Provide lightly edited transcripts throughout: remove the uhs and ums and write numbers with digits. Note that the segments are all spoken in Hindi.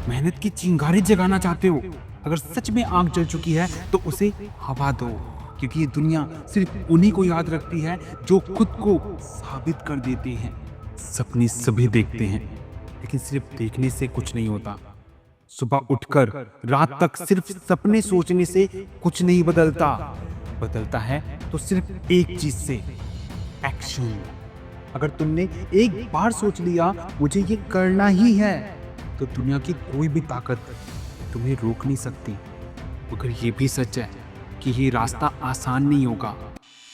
मेहनत की चिंगारी जगाना चाहते हो, अगर सच में आग जल चुकी है तो उसे हवा दो, क्योंकि ये दुनिया सिर्फ उन्हीं को याद रखती है जो खुद को साबित कर देते हैं। सपने सभी देखते हैं, लेकिन सिर्फ देखने से कुछ नहीं होता। सुबह उठकर रात तक सिर्फ सपने सोचने से कुछ नहीं बदलता। बदलता है तो सिर्फ एक चीज से, एक्शन। अगर तुमने एक बार सोच लिया मुझे ये करना ही है, तो दुनिया की कोई भी ताकत तुम्हें रोक नहीं सकती। मगर ये भी सच है कि ये रास्ता आसान नहीं होगा।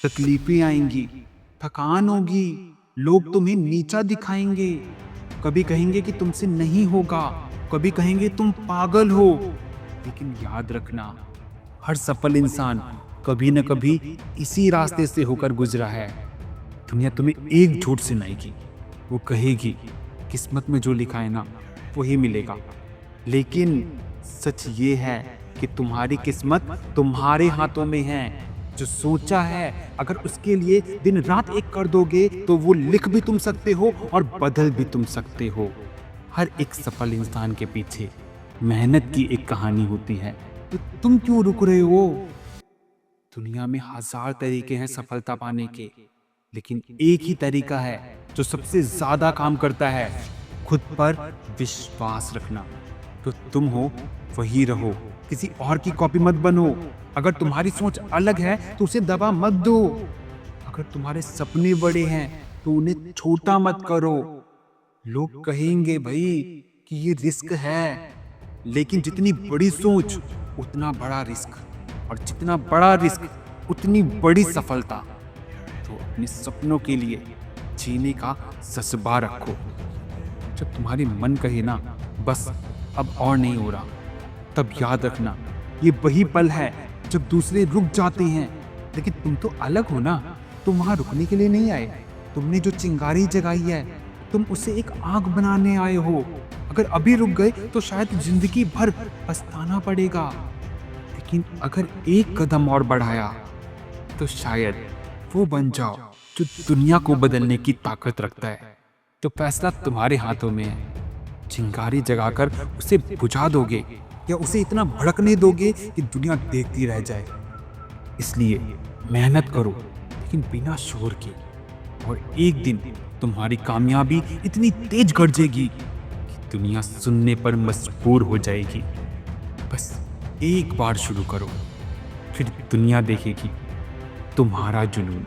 तकलीफें आएंगी, थकान होगी, लोग तुम्हें नीचा दिखाएंगे, कभी कहेंगे कि तुमसे नहीं होगा, कभी कहेंगे तुम पागल हो। लेकिन याद रखना, हर सफल इंसान कभी न कभी इसी रास्ते से होकर गुजरा है। दुनिया तुम्हें एक झूठ सुनाएगी, वो कहेगी किस्मत में जो लिखा है ना वही मिलेगा। लेकिन सच ये है कि तुम्हारी किस्मत तुम्हारे हाथों में है। जो सोचा है अगर उसके लिए दिन रात एक कर दोगे तो वो लिख भी तुम सकते हो और बदल भी तुम सकते हो। हर एक सफल इंसान के पीछे मेहनत की एक कहानी होती है। तो तुम क्यों रुक रहे हो? दुनिया में हजार तरीके हैं सफलता पाने के, लेकिन एक ही तरीका है जो सबसे ज्यादा काम करता है, खुद पर विश्वास रखना। तो तुम हो वही रहो, किसी और की कॉपी मत बनो। अगर तुम्हारी सोच अलग है तो उसे दबा मत दो। अगर तुम्हारे सपने बड़े हैं तो उन्हें छोटा मत करो। लोग कहेंगे भाई कि ये रिस्क है, लेकिन जितनी बड़ी सोच उतना बड़ा रिस्क, और जितना बड़ा रिस्क उतनी बड़ी सफलता। तो अपने सपनों के लिए जीने का जज्बा रखो। जब तुम्हारी मन कहे ना बस अब और नहीं हो रहा, तब याद रखना ये वही पल है जब दूसरे रुक जाते हैं। लेकिन तुम तो अलग हो ना, तुम वहां रुकने के लिए नहीं आए। तुमने जो चिंगारी जगाई है तुम उसे एक आग बनाने आए हो। अगर अभी रुक गए तो शायद जिंदगी भर पछताना पड़ेगा, लेकिन अगर एक कदम और बढ़ाया तो शायद वो बन जाओ जो दुनिया को बदलने की ताकत रखता है। तो फैसला तुम्हारे हाथों में है। चिंगारी जगाकर उसे बुझा दोगे या उसे इतना भड़कने दोगे कि दुनिया देखती रह जाए। इसलिए मेहनत करो, लेकिन बिना शोर के, और एक दिन तुम्हारी कामयाबी इतनी तेज गरजेगी कि दुनिया सुनने पर मजबूर हो जाएगी। बस एक बार शुरू करो, फिर दुनिया देखेगी तुम्हारा जुनून।